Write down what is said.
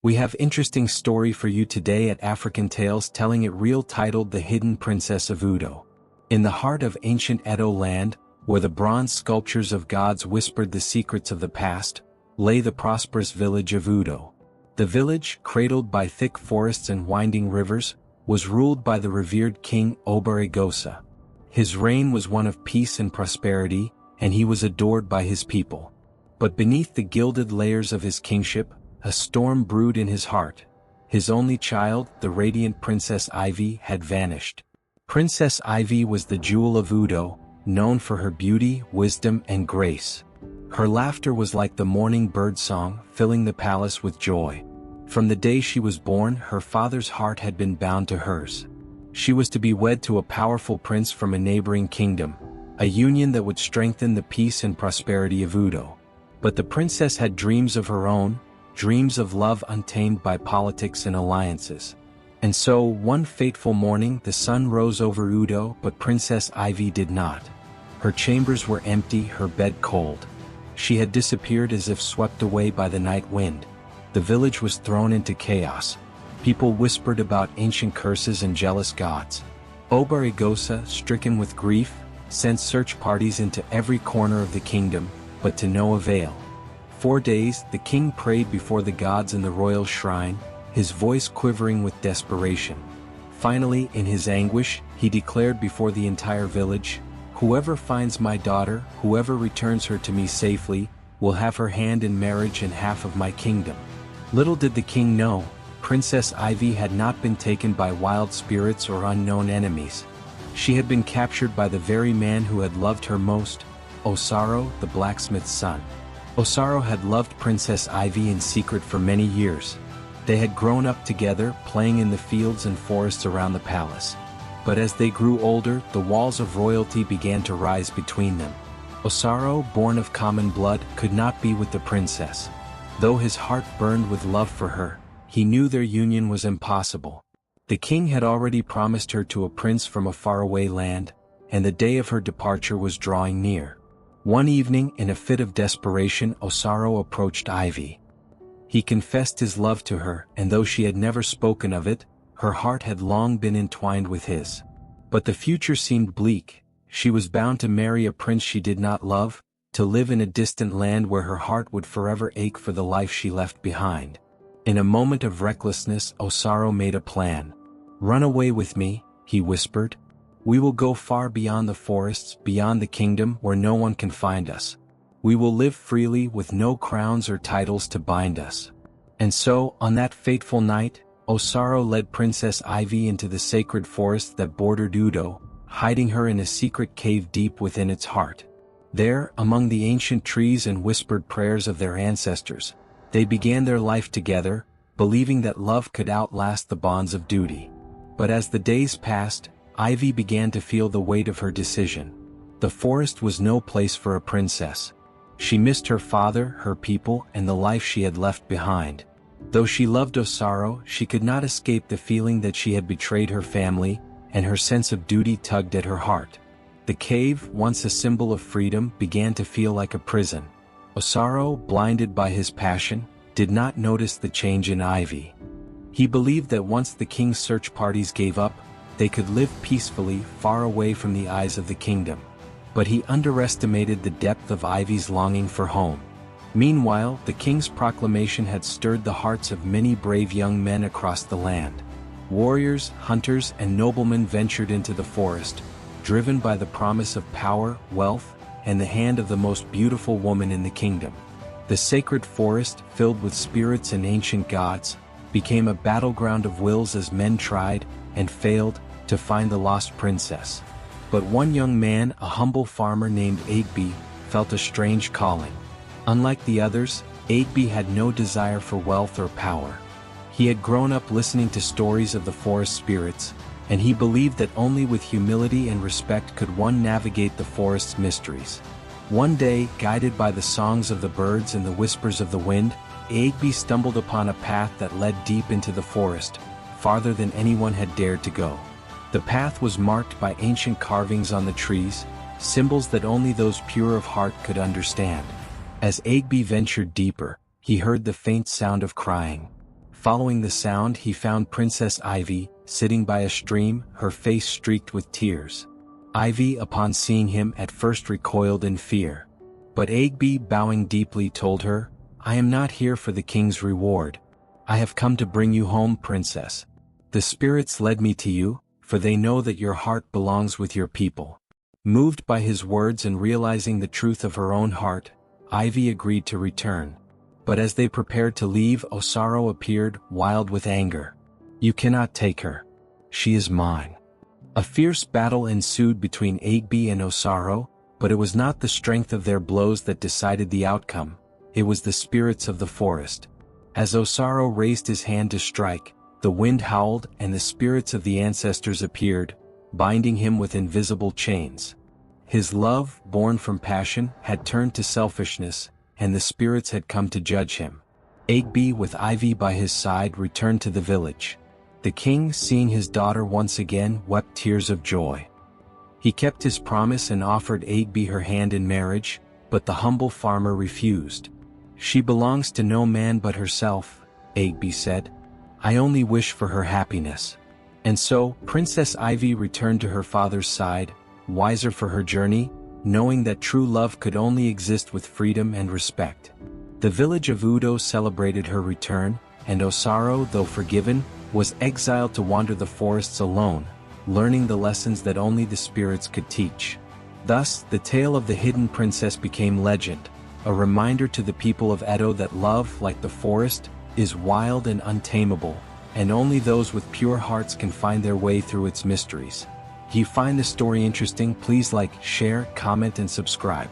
We have interesting story for you today at African Tales Telling It Real, titled The Hidden Princess of Udo. In the heart of ancient Edo land, where the bronze sculptures of gods whispered the secrets of the past, lay the prosperous village of Udo. The village, cradled by thick forests and winding rivers, was ruled by the revered king Obaregosa. His reign was one of peace and prosperity, and he was adored by his people. But beneath the gilded layers of his kingship, a storm brewed in his heart. His only child, the radiant Princess Ivy, had vanished. Princess Ivy was the jewel of Udo, known for her beauty, wisdom, and grace. Her laughter was like the morning bird song, filling the palace with joy. From the day she was born, her father's heart had been bound to hers. She was to be wed to a powerful prince from a neighboring kingdom, a union that would strengthen the peace and prosperity of Udo. But the princess had dreams of her own, dreams of love untamed by politics and alliances. And so, one fateful morning, the sun rose over Udo, but Princess Ivy did not. Her chambers were empty, her bed cold. She had disappeared as if swept away by the night wind. The village was thrown into chaos. People whispered about ancient curses and jealous gods. Obaregosa, stricken with grief, sent search parties into every corner of the kingdom, but to no avail. 4 days, the king prayed before the gods in the royal shrine, his voice quivering with desperation. Finally, in his anguish, he declared before the entire village, "Whoever finds my daughter, whoever returns her to me safely, will have her hand in marriage and half of my kingdom." Little did the king know, Princess Ivy had not been taken by wild spirits or unknown enemies. She had been captured by the very man who had loved her most, Osaro, the blacksmith's son. Osaro had loved Princess Ivy in secret for many years. They had grown up together, playing in the fields and forests around the palace. But as they grew older, the walls of royalty began to rise between them. Osaro, born of common blood, could not be with the princess. Though his heart burned with love for her, he knew their union was impossible. The king had already promised her to a prince from a faraway land, and the day of her departure was drawing near. One evening, in a fit of desperation, Osaro approached Ivy. He confessed his love to her, and though she had never spoken of it, her heart had long been entwined with his. But the future seemed bleak. She was bound to marry a prince she did not love, to live in a distant land where her heart would forever ache for the life she left behind. In a moment of recklessness, Osaro made a plan. "Run away with me," he whispered. "We will go far beyond the forests, beyond the kingdom where no one can find us. We will live freely with no crowns or titles to bind us." And so, on that fateful night, Osaro led Princess Ivy into the sacred forest that bordered Udo, hiding her in a secret cave deep within its heart. There, among the ancient trees and whispered prayers of their ancestors, they began their life together, believing that love could outlast the bonds of duty. But as the days passed, Ivy began to feel the weight of her decision. The forest was no place for a princess. She missed her father, her people, and the life she had left behind. Though she loved Osaro, she could not escape the feeling that she had betrayed her family, and her sense of duty tugged at her heart. The cave, once a symbol of freedom, began to feel like a prison. Osaro, blinded by his passion, did not notice the change in Ivy. He believed that once the king's search parties gave up, they could live peacefully, far away from the eyes of the kingdom. But he underestimated the depth of Ivy's longing for home. Meanwhile, the king's proclamation had stirred the hearts of many brave young men across the land. Warriors, hunters, and noblemen ventured into the forest, driven by the promise of power, wealth, and the hand of the most beautiful woman in the kingdom. The sacred forest, filled with spirits and ancient gods, became a battleground of wills as men tried, and failed, to find the lost princess. But one young man, a humble farmer named Agby, felt a strange calling. Unlike the others, Agby had no desire for wealth or power. He had grown up listening to stories of the forest spirits, and he believed that only with humility and respect could one navigate the forest's mysteries. One day, guided by the songs of the birds and the whispers of the wind, Agby stumbled upon a path that led deep into the forest, farther than anyone had dared to go. The path was marked by ancient carvings on the trees, symbols that only those pure of heart could understand. As Agby ventured deeper, he heard the faint sound of crying. Following the sound, he found Princess Ivy, sitting by a stream, her face streaked with tears. Ivy, upon seeing him, at first recoiled in fear. But Agbe, bowing deeply, told her, "I am not here for the king's reward. I have come to bring you home, princess. The spirits led me to you, for they know that your heart belongs with your people." Moved by his words and realizing the truth of her own heart, Ivy agreed to return. But as they prepared to leave, Osaro appeared, wild with anger. "You cannot take her. She is mine." A fierce battle ensued between Agbe and Osaro, but it was not the strength of their blows that decided the outcome, it was the spirits of the forest. As Osaro raised his hand to strike, the wind howled and the spirits of the ancestors appeared, binding him with invisible chains. His love, born from passion, had turned to selfishness, and the spirits had come to judge him. Agbe, with Ivy by his side, returned to the village. The king, seeing his daughter once again, wept tears of joy. He kept his promise and offered Agbe her hand in marriage, but the humble farmer refused. "She belongs to no man but herself," Agbe said. "I only wish for her happiness." And so, Princess Ivy returned to her father's side, wiser for her journey, knowing that true love could only exist with freedom and respect. The village of Udo celebrated her return, and Osaro, though forgiven, was exiled to wander the forests alone, learning the lessons that only the spirits could teach. Thus, the tale of the hidden princess became legend, a reminder to the people of Edo that love, like the forest, is wild and untamable, and only those with pure hearts can find their way through its mysteries. If you find this story interesting, please like, share, comment, and subscribe.